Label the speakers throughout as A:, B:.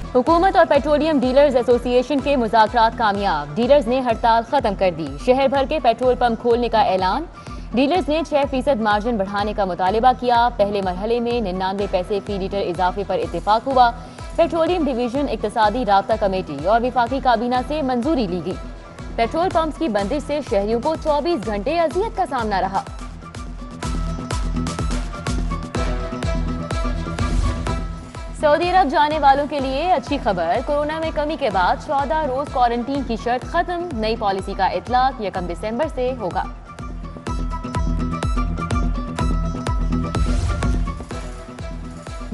A: हुकूमत और petroleum dealers association के मुज़ाकरात कामयाब। डीलर्स ने हड़ताल खत्म कर दी। शहर भर के पेट्रोल पंप खोलने का ऐलान। डीलर्स ने 6% मार्जिन बढ़ाने का मुतालिबा किया। पहले मरहले में 99 पैसे फी लीटर इजाफे पर इत्तेफाक हुआ। पेट्रोलियम डिवीजन, इक्तसादी राब्ता कमेटी और विफाकी काबीना से मंजूरी ली गई। पेट्रोल पंप्स की बंदिश से शहरियों को 24 घंटे अजियत का सामना रहा। सऊदी अरब जाने वालों के लिए अच्छी खबर। कोरोना में कमी के बाद 14 रोज क्वारंटीन की शर्त खत्म। नई पॉलिसी का इतलाक 1 दिसंबर से होगा।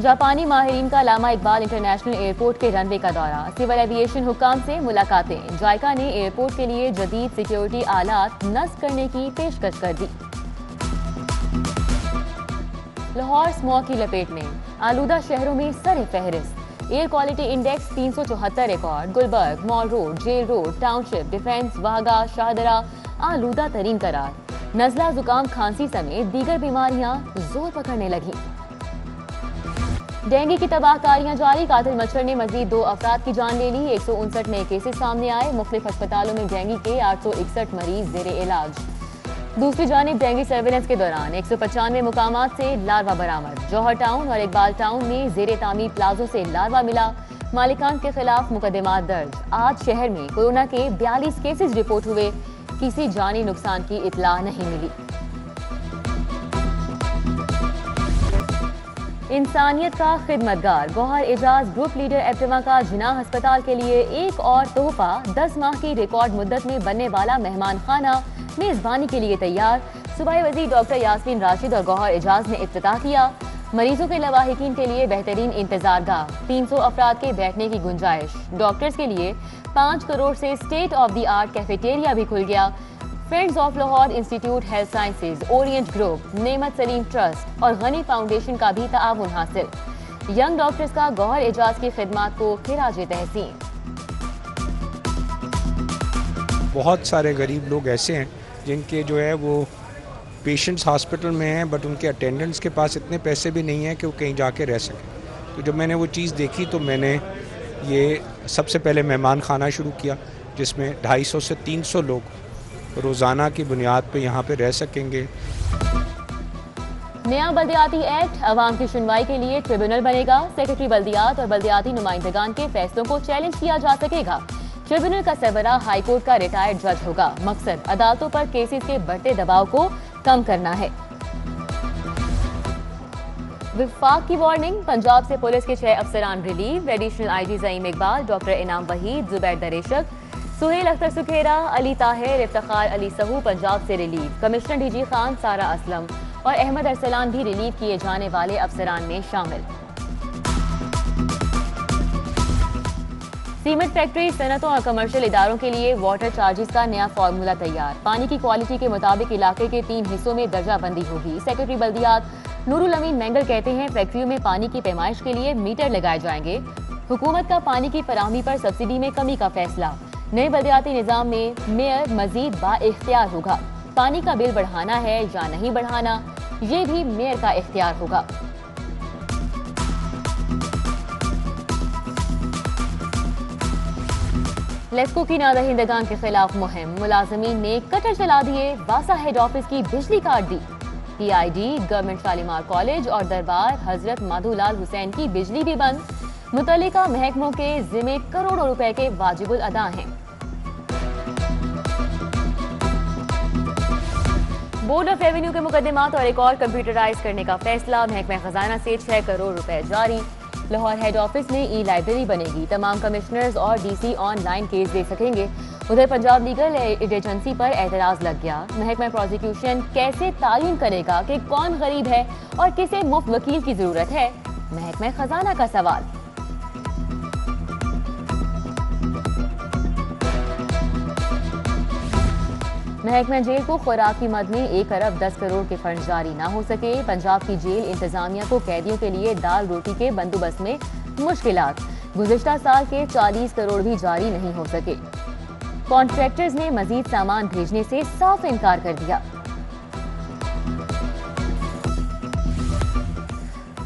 A: जापानी माहिरीन का लामा इकबाल इंटरनेशनल एयरपोर्ट के रनवे का दौरा। सिविल एविएशन हुक्काम से मुलाकातें। जायका ने एयरपोर्ट के लिए जदीद सिक्योरिटी आलात नस्ब करने की पेशकश कर दी। लाहौर स्मॉग की लपेट में, आलूदा शहरों में सरे फहरिस्त। Air quality index 374 record. Gulberg, mall road, jail road, township, defence, Wagah, Shahdara आलूदा तरीन करार। नजला, जुकाम, खांसी समेत दीगर बीमारियां जोर पकड़ने लगी। डेंगू की तबाहकारियां जारी। कातिल मच्छर ने मजीद 2 अफराद की जान ले ली। 159 नए केसेस सामने आए। मुख्तलिफ अस्पतालों में डेंगू के 861 मरीज जेर इलाज। दूसरी जानिब डेंगू सर्वेलेंस के दौरान 195 मुकामात से लार्वा बरामद। जौहर टाउन और इकबाल टाउन में जेर तामीर प्लाजो से लार्वा मिला। मालिकान के खिलाफ मुकदमात दर्ज। आज शहर में कोरोना के 42 केसेस रिपोर्ट हुए। किसी जानी नुकसान की इतला नहीं मिली। इंसानियत का खिदमतगार। गौहर एजाज ग्रुप लीडर एप्टिमा का जिनाह अस्पताल के लिए एक और तोहफा। 10 माह की रिकॉर्ड मुद्दत में बनने वाला मेहमान खाना मेजबानी के लिए तैयार। सूबाई वज़ीर डॉक्टर यास्मीन राशिद और गौहर एजाज ने इफ्तिताह किया। मरीजों के लवाहिकीन के लिए बेहतरीन इंतजारगाह। 300 अफराद के बैठने की गुंजाइश। डॉक्टर्स के लिए 5 करोड़ से state of the art cafeteria भी खुल गया। Friends of Lahore institute health sciences, Orient group, नेमत सलीम ट्रस्ट और गनी फाउंडेशन का भी ताआवुन हासिल। यंग डॉक्टर्स का गौहर एजाज की खिदमात को खिराजे तहसीन।
B: बहुत सारे गरीब लोग ऐसे हैं जिनके जो है वो पेशेंट्स हॉस्पिटल में हैं, बट उनके अटेंडेंट्स के पास इतने पैसे भी नहीं हैं कि वो कहीं जाके रह सकें। तो जब मैंने वो चीज़ देखी तो मैंने ये सबसे पहले मेहमान खाना शुरू किया, जिसमें 250 से 300 लोग रोज़ाना की बुनियाद पे यहाँ पे रह सकेंगे।
A: नया बल्दियाती एक्ट, अवाम की सुनवाई के लिए ट्रिब्यूनल बनेगा। सेक्रेटरी बल्दियात और बल्दियाती नुमाइंदगान के फैसलों को चैलेंज किया जा सकेगा। ट्रिब्यूनल का सरबराह हाईकोर्ट का रिटायर्ड जज होगा। मकसद अदालतों पर केसेस के बढ़ते दबाव को कम करना है। विफाक की वार्निंग। पंजाब से पुलिस के 6 अफसरान relieve. Additional IG Zaeem Iqbal, doctor Inam Waheed, Zubair दरेशक, Suhail Akhtar Sukhera, Ali Tahir, Iftikhar Ali सहू पंजाब से रिलीव। कमिश्नर डीजी खान, सारा असलम और अहमद अरसलान भी रिलीव किए जाने वाले अफसरान में शामिल। सीमेंट फैक्ट्री, सनतों और कमर्शियल इदारों के लिए वाटर चार्जेस का नया फार्मूला तैयार। पानी की क्वालिटी के मुताबिक इलाके के 3 हिस्सों में दर्जा बंदी होगी। सेक्रेटरी बल्दियात नूरुल अमीन मेंगल कहते हैं फैक्ट्रियों में पानी की पैमाइश के लिए मीटर लगाए जाएंगे। हुकूमत का पानी की फराहमी पर सब्सिडी में कमी का फैसला। नए बल्दियाती निजाम में मेयर मजीद बाइख्तियार होगा। पानी का बिल बढ़ाना है या नहीं बढ़ाना, ये भी मेयर का इख्तियार होगा। लेस्को की नादहिंदगान के खिलाफ मुहिम। मुलाजमीन ने कटर चला दिए। वासा हेड ऑफिस की बिजली काट दी। PID, गवर्नमेंट शालीमार कॉलेज और दरबार हजरत माधुलाल हुसैन की बिजली भी बंद। मुतल्लिका महकमों के जिम्मे करोड़ों रुपए के वाजिबुल अदा हैं। बोर्ड ऑफ रेवेन्यू के मुकदमात और रिकॉर्ड कंप्यूटराइज करने का फैसला। महकमा खजाना से 6 करोड़ रुपए जारी। लाहौर हेड ऑफिस में ई-लाइब्रेरी बनेगी। तमाम कमिश्नर्स और DC ऑनलाइन केस दे सकेंगे। उधर पंजाब लीगल एड एजेंसी पर एतराज लग गया। महकमा प्रोसिक्यूशन कैसे तालीम करेगा कि कौन गरीब है और किसे मुफ्त वकील की जरूरत है, महकमा खजाना का सवाल। महकमा जेल को खुराक की मद में 1 अरब 10 करोड़ के फंड जारी ना हो सके। पंजाब की जेल इंतजामिया को कैदियों के लिए दाल रोटी के बंदोबस्त में मुश्किलात। गुज़िश्ता साल के 40 करोड़ भी जारी नहीं हो सके। कॉन्ट्रैक्टर्स ने मजीद सामान भेजने से साफ इनकार कर दिया।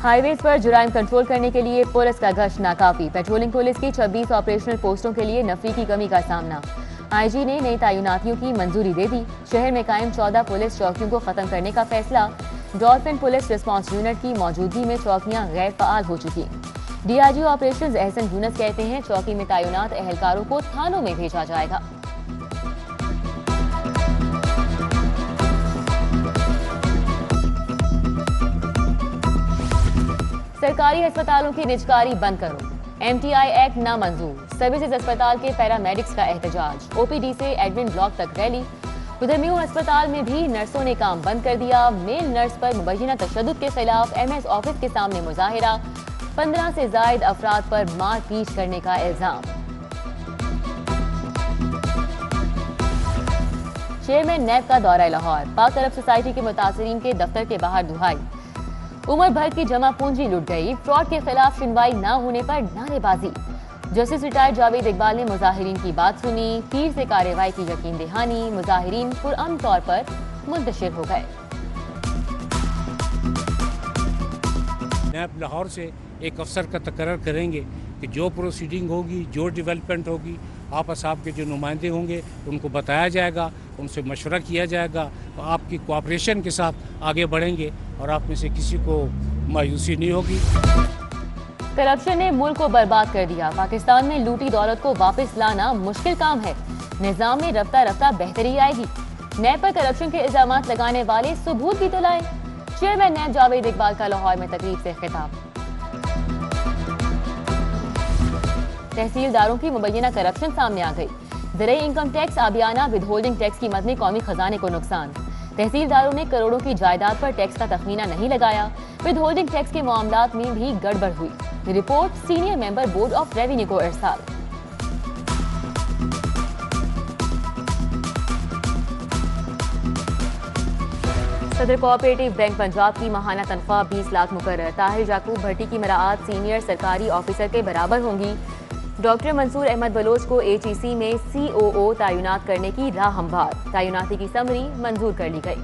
A: हाईवेज पर जुराइम कंट्रोल करने के लिए पुलिस का गश्त नाकाफी। पेट्रोलिंग पुलिस की 26 ऑपरेशनल पोस्टों के लिए नफरी की कमी का सामना। आईजी ने नई तैनातियों की मंजूरी दे दी। शहर में कायम 14 पुलिस चौकियों को खत्म करने का फैसला। डॉल्फिन पुलिस रिस्पांस यूनिट की मौजूदगी में चौकियां गैर फाल हो चुकी। डीआईजी ऑपरेशंस एहसन यूनुस कहते हैं चौकी में तैनात एहलकारों को थानों में भेजा जाएगा। सरकारी अस्पतालों की निजकारी बंद करो। एमटीआई एक्ट नामंजूर। सर्विसेज अस्पताल के पैरामेडिक्स का एहतजाज। ओपीडी से एडमिन ब्लॉक तक रैली। उधर म्यू अस्पताल में भी नर्सों ने काम बंद कर दिया। मेल नर्स पर मुबैना तशद्दुद के खिलाफ एमएस ऑफिस के सामने मुजाहिरा। 15 से जायद अफराद पर मारपीट करने का इल्जाम। चेयरमैन नैब का दौरा लाहौर। पाक अरब सोसाइटी के मुतासरीन के दफ्तर के बाहर दुहाई। उम्र भर की जमा पूंजी लुट गई। फ्रॉड के खिलाफ सुनवाई न होने पर नारेबाजी। जस्टिस रिटायर्ड जावेद इकबाल ने मुजाहिरीन की बात सुनी। पीर से कार्रवाई की यकीन दहानी। मुजाहिरीन पुरअमन तौर पर मुंतशिर हो गए।
C: नैब लाहौर से एक अफसर का तकर्रर करेंगे कि जो प्रोसीडिंग होगी, जो डेवलपमेंट होगी, आपस आपके जो नुमाइंदे होंगे उनको बताया जाएगा, उनसे मशवरा किया जाएगा, तो आपकी कोऑपरेशन के साथ आगे बढ़ेंगे और आप में से किसी को मायूसी नहीं होगी।
A: करप्शन ने मुल्क को बर्बाद कर दिया। पाकिस्तान में लूटी दौलत को वापस लाना मुश्किल काम है। निजाम में रफ्ता रफ्ता बेहतरी आएगी। नैब पर करप्शन के इल्जाम लगाने वाले सबूत भी तो लाए। चेयरमैन नैब जावेद इकबाल का लाहौर में तकरीब से खिताब। तहसीलदारों की मुबैना करप्शन सामने आ गई। ज़राई इनकम टैक्स, आबियाना, विदहोल्डिंग टैक्स की मद में कौमी खजाने को नुकसान। तहसीलदारों ने करोड़ों की जायदाद पर टैक्स का तखमीना नहीं लगाया। विदहोल्डिंग टैक्स के मामलात में भी गड़बड़ हुई। Report senior member board of revenue को इरसाल। सदर कोऑपरेटिव बैंक पंजाब की माहाना तनख्वाह 20 लाख मुकर्रर। ताहिर याकूब भट्टी की मराआत सीनियर सरकारी ऑफिसर के बराबर होंगी। डॉक्टर मंसूर अहमद बलोच को एचईसी में सीओओ तैनात करने की राह हमवार। तैनाती की समरी मंजूर कर ली गई।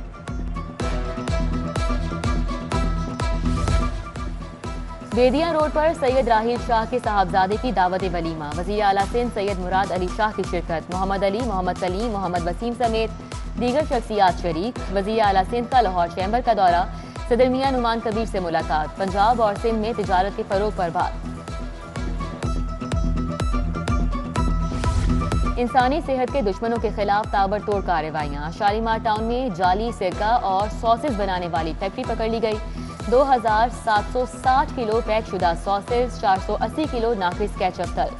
A: बेदिया रोड पर सैयद राहिल शाह के साहबजादे की दावत वलीमा। वज़ीर आला सिंध सैयद मुराद अली शाह की शिरकत। मोहम्मद अली, मोहम्मद सलीम, मोहम्मद वसीम समेत दीगर शख्सियात शरीक। वज़ीर आला सिंध का लाहौर चैम्बर का दौरा। सदर मियां नुमान कबीर से मुलाकात। पंजाब और सिंध में तिजारत के फरोग पर बात। इंसानी सेहत के दुश्मनों के खिलाफ ताबड़तोड़ कार्रवाइयां। शालीमार टाउन में जाली सिरका और सॉसेज बनाने वाली फैक्ट्री पकड़ ली गई। 2760 किलो पैक शुदा सॉसेज, 480 किलो नाकिस केचप तल्फ।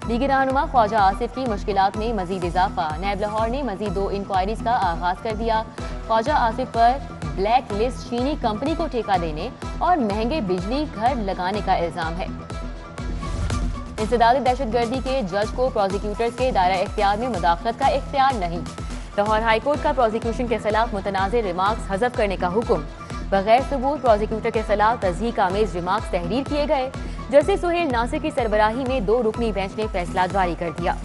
A: लीगी रहनुमा ख्वाजा आसिफ की मुश्किलात में मजीद इजाफा। नैब लाहौर ने मजीद 2 इंक्वायरीज का आगाज कर दिया। ख्वाजा आसिफ पर ब्लैक लिस्ट चीनी कंपनी को ठेका देने और महंगे बिजली घर लगाने का इल्जाम है। इंसदादी दहशतगर्दी के जज को प्रोसिक्यूटर्स के दायरा इख्तियार में मुदाखलत का इख्तियार नहीं। लाहौर हाईकोर्ट का प्रोसिक्यूशन के खिलाफ मुतनाज़ रिमार्क्स हज़फ करने का हुक्म। बगैर सबूत प्रोसिक्यूटर के खिलाफ तज़हीक आमेज रिमार्क्स तहरीर किए गए। जस्टिस सुहेल नासिर की सरबराही में 2 रुकनी बेंच ने फैसला जारी कर दिया।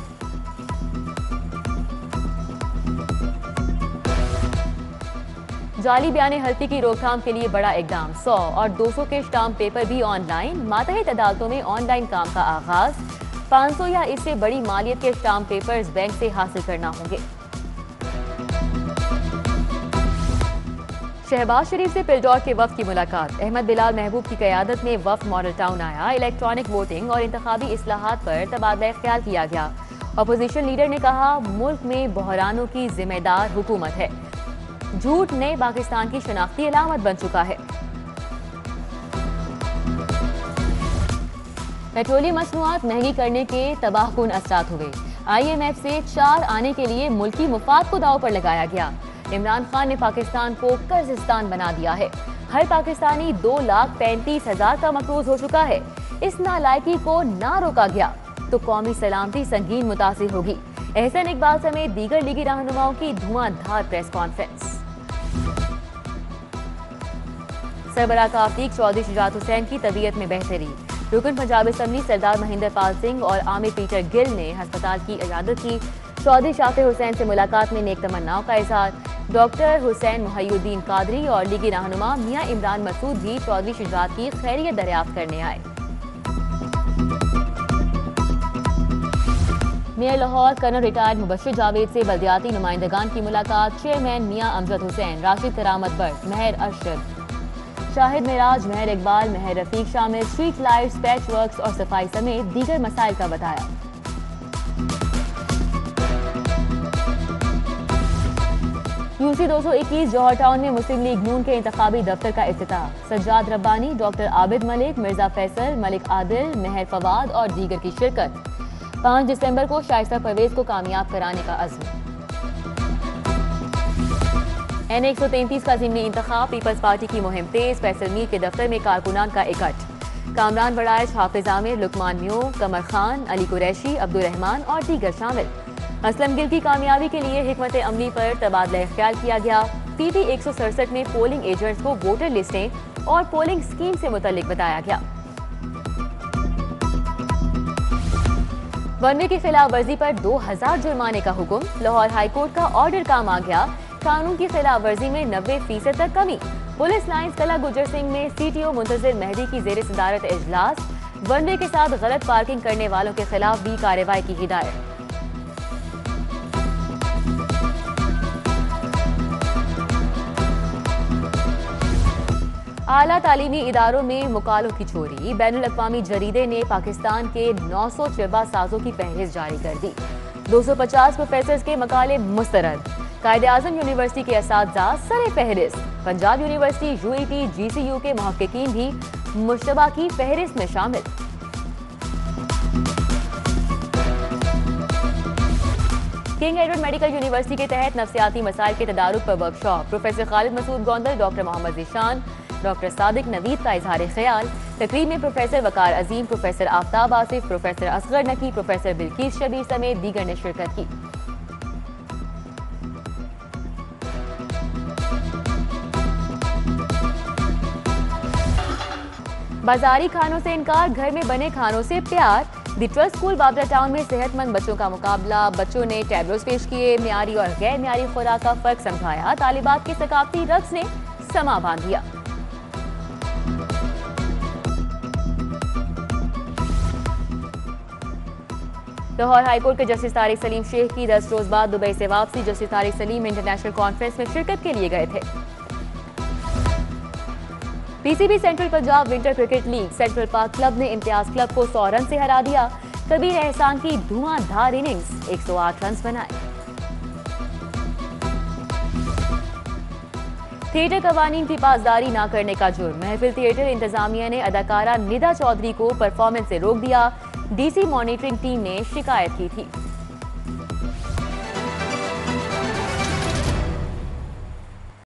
A: जाली बयाने हल्फी की रोकथाम के लिए बड़ा इकदाम। 100 और 200 के स्टाम्प पेपर भी ऑनलाइन। मातहत अदालतों में ऑनलाइन काम का आगाज। 500 या इससे बड़ी मालियत के स्टाम्प पेपर्स बैंक से हासिल करना होंगे। शहबाज शरीफ से पिलडॉट के वफ्द की मुलाकात। अहमद बिलाल महबूब की क़यादत में वफ्द मॉडल टाउन आया। इलेक्ट्रॉनिक वोटिंग और इंतखाबी इस्लाहात पर तबादला ख्याल किया गया। अपोजिशन लीडर ने कहा मुल्क में बहरानों की जिम्मेदार हुकूमत है। झूठ नए पाकिस्तान की शनाख्ती अलामत बन चुका है। पेट्रोलियम मसनूआत महंगी करने के तबाहकुन असरात हुए। IMF से 4 आने के लिए मुल्की मुफाद को दाव पर लगाया गया। इमरान खान ने पाकिस्तान को कर्जिस्तान बना दिया है। हर पाकिस्तानी 2,35,000 का मकरूज हो चुका है। इस नालायकी को ना रोका गया तो कौमी सलामती संगीन मुतासिर होगी। एहसन इकबाल समेत दीगर लीगी रहनुमाओं की धुआंधार प्रेस कॉन्फ्रेंस। सरबराह का अतीक चौधरी शुजात हुसैन की तबीयत में बेहतरी। रुकन पंजाब असम्बली सरदार महेंद्र पाल सिंह और आमिर पीटर गिल ने अस्पताल की इयादत की। चौधरी शाफे हुसैन से मुलाकात में नेक तमन्नाओं का इजहार। डॉक्टर हुसैन मुहय्युद्दीन कादरी और लीगी रहनुमा मियां इमरान मसूद भी चौधरी शुजात की खैरियत दरियाफ्त करने आए। Mayor Lahore colonel retired Mubashir Javed से बल्दियाती नुमाइंदगान की मुलाकात। चेयरमैन मियां अमजद हुसैन, राशिद करामत बट, महर अरशद, शाहिद मेराज, महर इकबाल, महर रफीक शामिल स्ट्रीट लाइट्स, पैच वर्क्स और सफाई समेत दीगर मसाइल का बताया। यूसी 221 जौहर टाउन में मुस्लिम लीग नून के इंतखाबी दफ्तर का इफ्तिताह। सज्जाद रब्बानी, डॉक्टर आबिद मलिक, मिर्जा फैसल, मलिक आदिल, महर फवाद और दीगर की शिरकत। 5 दिसंबर को शाइस्ता परवेज को कामयाब कराने का अज़्म। N133 का ज़िमनी इंतखाब, पीपल्स पार्टी की मुहिम तेज। फैसल मीर के दफ्तर में कारकुनान का इकट्ठ। कामरान बड़ाइश, हाफिज आमिर, लुकमान म्यो, कमर खान, अली कुरैशी, अब्दुल रहमान और दीगर शामिल। असलम गिल की कामयाबी के लिए हिकमत अमली पर तबादला ख्याल किया गया। PT 167 में पोलिंग एजेंट्स को वोटर लिस्टें और पोलिंग स्कीम से मुतल्लिक बताया गया। वनवे की खिलाफ वर्जी पर 2000 जुर्माने का हुक्म। लाहौर हाईकोर्ट का ऑर्डर काम आ गया। कानून की खिलाफ वर्जी में 90% तक कमी। पुलिस लाइन्स कला गुजर सिंह में CTO मुंतजिर मेहदी की जेर सदारत इजलास। वनवे के साथ गलत पार्किंग करने वालों के खिलाफ भी कार्रवाई की हिदायत। आला तालीमी इदारों में मुकालों की चोरी। बैनुल अक़वामी जरीदे ने पाकिस्तान के 900 चिरबा साजों की फहरिस्त जारी कर दी। 250 प्रोफेसर्स के मकाले मुस्तरद। कायदे-आज़म यूनिवर्सिटी के असातिज़ा सरे फहरिस्त। पंजाब यूनिवर्सिटी, UET, GCU के मुहक्किकीन भी मुश्तबा की फहरिस्त में शामिल। किंग एडवर्ड मेडिकल यूनिवर्सिटी के तहत नफ्सियाती मसाइल के तदारुक पर workshop. Professor Khalid Masood Gondal, doctor Mohammad Zeeshan, doctor Sadiq Naveed का इजहार ख्याल। तकरीब में professor Waqar Azeem, professor Aftab Asif, professor Asghar Naqi, professor Bilkis Shabir समेत दीगर ने शिरकत की। बाजारी खानों से इनकार, घर में बने खानों से प्यार। The trust school Babra town में सेहतमंद बच्चों का मुकाबला। बच्चों ने टैबलोस पेश किए। मियारी और गैर मियारी खुराक का फर्क समझाया। तालिबात के सकाफती रक्स ने समा बांध दिया। लाहौर हाईकोर्ट के जस्टिस तारिक सलीम शेख की 10 रोज बाद दुबई से वापसी। Justice Tariq Salim international conference में शिरकत के लिए गए थे। PCB central Punjab winter cricket league, central park club ने इम्तियाज क्लब को 100 रन से हरा दिया। कबीर एहसान की धुआंधार इनिंग्स, 108 रन बनाए। थिएटर कवानीन की पासदारी न करने का जुर्म। महफिल थिएटर इंतजामिया ने अदाकारा निदा चौधरी को परफॉर्मेंस से रोक दिया। DC मॉनिटरिंग टीम ने शिकायत की थी।